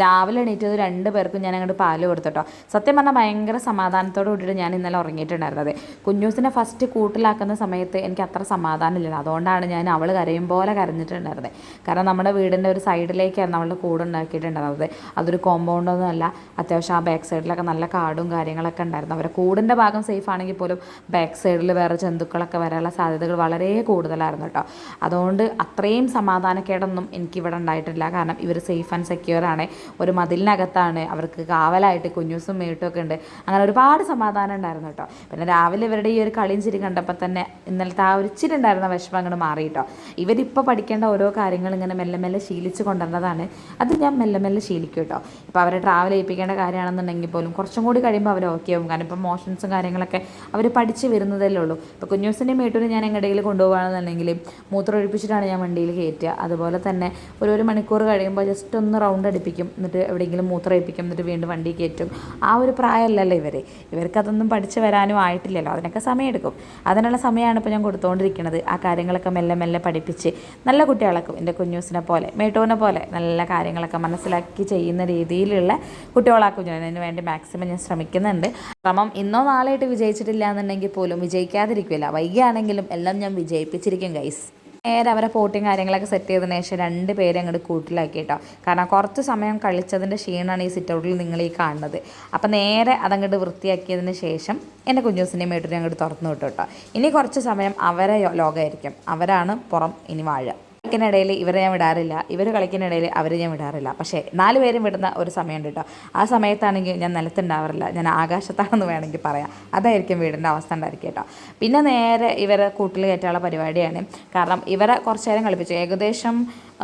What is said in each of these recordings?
രാവിലെ എണീറ്റത് 2 പേർക്കും ഞാൻ അങ്ങോട്ട് പാല് കൊടുത്തിട്ടോ. സത്യം പറഞ്ഞാൽ ഭയങ്കര സമാധാനത്തോട് കൂടിയിട്ട് ഞാൻ ഇന്നലെ ഉറങ്ങിയിട്ടുണ്ടായിരുന്നത്. കുഞ്ഞൂസിനെ ഫസ്റ്റ് കൂട്ടിലാക്കുന്ന സമയത്ത് എനിക്ക് അത്ര സമാധാനമില്ല. അതുകൊണ്ടാണ് ഞാൻ അവൾ കരയും പോലെ കരഞ്ഞിട്ടുണ്ടായിരുന്നത്. കാരണം നമ്മുടെ വീടിൻ്റെ ഒരു സൈഡിലേക്കായിരുന്നു അവളുടെ കൂട് ഉണ്ടാക്കിയിട്ടുണ്ടായിരുന്നത്. അതൊരു കോമ്പൗണ്ടൊന്നും അല്ല. അത്യാവശ്യം ആ ബാക്ക് സൈഡിലൊക്കെ നല്ല കാടും കാര്യങ്ങളൊക്കെ ഉണ്ടായിരുന്നു. അവരുടെ കൂടിൻ്റെ ഭാഗം സേഫ് ആണെങ്കിൽ പോലും ബാക്ക് സൈഡിൽ വേറെ ജന്തുക്കളൊക്കെ വരാനുള്ള സാധ്യതകൾ വളരെ കൂടുതലായിരുന്നു കേട്ടോ. അതുകൊണ്ട് അത്രയും സമാധാനക്കേടൊന്നും എനിക്കിവിടെ ഉണ്ടായിട്ടില്ല. കാരണം ഇവർ സേഫ് ആൻഡ് സെക്യൂർ ആണ്. ഒരു മതിലിനകത്താണ്, അവർക്ക് കാവലായിട്ട് കുഞ്ഞൂസും മേട്ടും ഒക്കെ ഉണ്ട്. അങ്ങനെ ഒരുപാട് സമാധാനം ഉണ്ടായിരുന്നു കേട്ടോ. പിന്നെ രാവിലെ ഇവരുടെ ഈ ഒരു കളിയും ചിരി കണ്ടപ്പോൾ തന്നെ ഇന്നലത്തെ ആ ഒരു ഇച്ചിരി ഉണ്ടായിരുന്ന വിഷമം അങ്ങോട്ട് മാറി കേട്ടോ. ഇവരിപ്പോൾ പഠിക്കേണ്ട ഓരോ കാര്യങ്ങൾ ഇങ്ങനെ മെല്ലെ മെല്ലെ ശീലിച്ച് കൊണ്ടുവന്നതാണ്. അത് ഞാൻ മെല്ലെ മെല്ലെ ശീലിക്കും കേട്ടോ. ഇപ്പോൾ അവരെ ട്രാവൽ ചെയ്യിപ്പിക്കേണ്ട കാര്യമാണെന്നുണ്ടെങ്കിൽ പോലും കുറച്ചും കൂടി കഴിയുമ്പോൾ അവർ ഓക്കെ ആവും. കാരണം ഇപ്പോൾ മോഷൻസും കാര്യങ്ങളൊക്കെ അവർ പഠിച്ച് വരുന്നതല്ലേ ഉള്ളൂ. ഇപ്പോൾ കുഞ്ഞൂസിൻ്റെയും മേട്ടൂരും ഞാൻ എങ്ങടെയെങ്കിലും കൊണ്ടുപോകുകയാണെന്നുണ്ടെങ്കിൽ മൂത്രം ഒഴിപ്പിച്ചിട്ടാണ് ഞാൻ വണ്ടിയിൽ കയറ്റുക. അതുപോലെ തന്നെ ഒരു മണിക്കൂർ കഴിയുമ്പോൾ ജസ്റ്റ് ഒന്ന് റൗണ്ട് അടിപ്പിക്കും, എന്നിട്ട് എവിടെയെങ്കിലും മൂത്രം ഒഴിപ്പിക്കും, എന്നിട്ട് വീണ്ടും വണ്ടി കയറ്റും. ആ ഒരു പ്രായമല്ലല്ലോ ഇവർക്കതൊന്നും പഠിച്ച് വരാനും ആയിട്ടില്ലല്ലോ. അതിനൊക്കെ സമയമെടുക്കും. അതിനുള്ള സമയമാണ് ഇപ്പോൾ ഞാൻ കൊടുത്തുകൊണ്ടിരിക്കുന്നത്. ആ കാര്യങ്ങളൊക്കെ മെല്ലെ മെല്ലെ പഠിപ്പിച്ച് നല്ല കുട്ടികളാക്കും. എൻ്റെ കുഞ്ഞൂസിനെ പോലെ മേട്ടൂനെ പോലെ നല്ല കാര്യങ്ങളൊക്കെ മനസ്സിലാക്കി ചെയ്യുന്ന രീതിയിലുള്ള കുട്ടികളാക്കും ഞാൻ. അതിന് വേണ്ടി മാക്സിമം ഞാൻ ശ്രമിക്കുന്നുണ്ട്. ശ്രമം ഇന്നോ നാളെയായിട്ട് വിജയിച്ചിട്ടില്ല എന്നുണ്ടെങ്കിൽ പോലും വിജയിക്കാതിരിക്കില്ല. വൈകിയാണെങ്കിലും എല്ലാം ഞാൻ വിജയിപ്പിച്ചിരിക്കും ഗൈസ്. നേരെ അവരെ പോട്ടിയും കാര്യങ്ങളൊക്കെ സെറ്റ് ചെയ്തതിന് ശേഷം 2 പേരെ അങ്ങോട്ട് കൂട്ടിലാക്കി കേട്ടോ. കാരണം കുറച്ച് സമയം കളിച്ചതിൻ്റെ ക്ഷീണമാണ് ഈ സിറ്റ് ഔട്ടിൽ നിങ്ങൾ ഈ കാണുന്നത്. അപ്പം നേരെ അതങ്ങോട്ട് വൃത്തിയാക്കിയതിന് ശേഷം എൻ്റെ കുഞ്ഞൂസിൻ്റെയും മേട്ടിനെ അങ്ങോട്ട് തുറന്നു വിട്ടു കേട്ടോ. ഇനി കുറച്ച് സമയം അവരെ ലോകമായിരിക്കും. അവരാണ് പുറം ഇനി വാഴ. കളിക്കുന്നിടയിൽ ഇവരെ ഞാൻ വിടാറില്ല, ഇവർ കളിക്കുന്നിടയിൽ അവരെ ഞാൻ വിടാറില്ല. പക്ഷേ 4 പേരും വിടുന്ന ഒരു സമയമുണ്ട് കേട്ടോ. ആ സമയത്താണെങ്കിൽ ഞാൻ നിലത്തുണ്ടാവാറില്ല, ഞാൻ ആകാശത്താണെന്ന് വേണമെങ്കിൽ പറയാം. അതായിരിക്കും വീടിൻ്റെ അവസ്ഥ ഉണ്ടായിരിക്കും കേട്ടോ. പിന്നെ നേരെ ഇവരെ കൂട്ടിൽ കയറ്റാനുള്ള പരിപാടിയാണ്. കാരണം ഇവരെ കുറച്ച് നേരം കളിപ്പിച്ചു. ഏകദേശം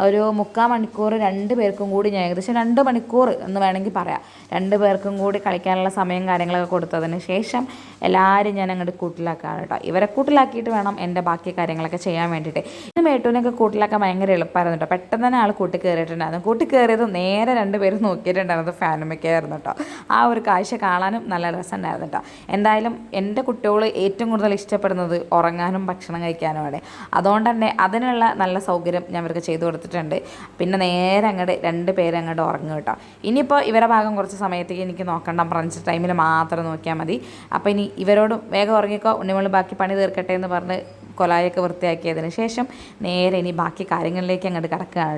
ഒരു 3/4 മണിക്കൂർ 2 പേർക്കും കൂടി ഞാൻ ഏകദേശം 2 മണിക്കൂർ എന്ന് വേണമെങ്കിൽ പറയാം. 2 പേർക്കും കൂടി കളിക്കാനുള്ള സമയം കാര്യങ്ങളൊക്കെ കൊടുത്തതിന് ശേഷം എല്ലാവരും ഞാൻ അങ്ങോട്ട് കൂട്ടിലാക്കാണ് കേട്ടോ. ഇവരെ കൂട്ടിലാക്കിയിട്ട് വേണം എൻ്റെ ബാക്കി കാര്യങ്ങളൊക്കെ ചെയ്യാൻ വേണ്ടിയിട്ട്. ഇത് മേട്ടൂനൊക്കെ കൂട്ടിലാക്കാൻ ഭയങ്കര എളുപ്പമായിരുന്നു കേട്ടോ. പെട്ടെന്ന് തന്നെ ആൾ കൂട്ടി കയറിയിട്ടുണ്ടായിരുന്നു. കൂട്ടി കയറിയത് നേരെ 2 പേരും നോക്കിയിട്ടുണ്ടായിരുന്നത് ഫാനുമൊക്കെയായിരുന്നു കേട്ടോ. ആ ഒരു കാഴ്ച കാണാനും നല്ല രസമുണ്ടായിരുന്നു കേട്ടോ. എന്തായാലും എൻ്റെ കുട്ടികൾ ഏറ്റവും കൂടുതൽ ഇഷ്ടപ്പെടുന്നത് ഉറങ്ങാനും ഭക്ഷണം കഴിക്കാനുമാണ്. അതുകൊണ്ട് തന്നെ അതിനുള്ള നല്ല സൗകര്യം ഞാൻ ഇവർക്ക് ചെയ്തു കൊടുത്തിട്ടുണ്ട്. പിന്നെ നേരെ അങ്ങോട്ട് 2 പേര് അങ്ങോട്ട് ഉറങ്ങും കേട്ടോ. ഇനിയിപ്പോൾ ഇവരെ ഭാഗം കുറച്ച് സമയത്തേക്ക് എനിക്ക് നോക്കണ്ട, ബ്രഞ്ച് ടൈമിൽ മാത്രം നോക്കിയാൽ മതി. അപ്പോൾ ഇനി ഇവരോട് വേഗം ഉറങ്ങിക്കോ, ഉണ്ണിമോൾ ബാക്കി പണി തീർക്കട്ടെ എന്ന് പറഞ്ഞ് കൊലായൊക്കെ വൃത്തിയാക്കിയതിന് ശേഷം നേരെ ഇനി ബാക്കി കാര്യങ്ങളിലേക്ക് അങ്ങോട്ട് കിടക്കുകയാണ്.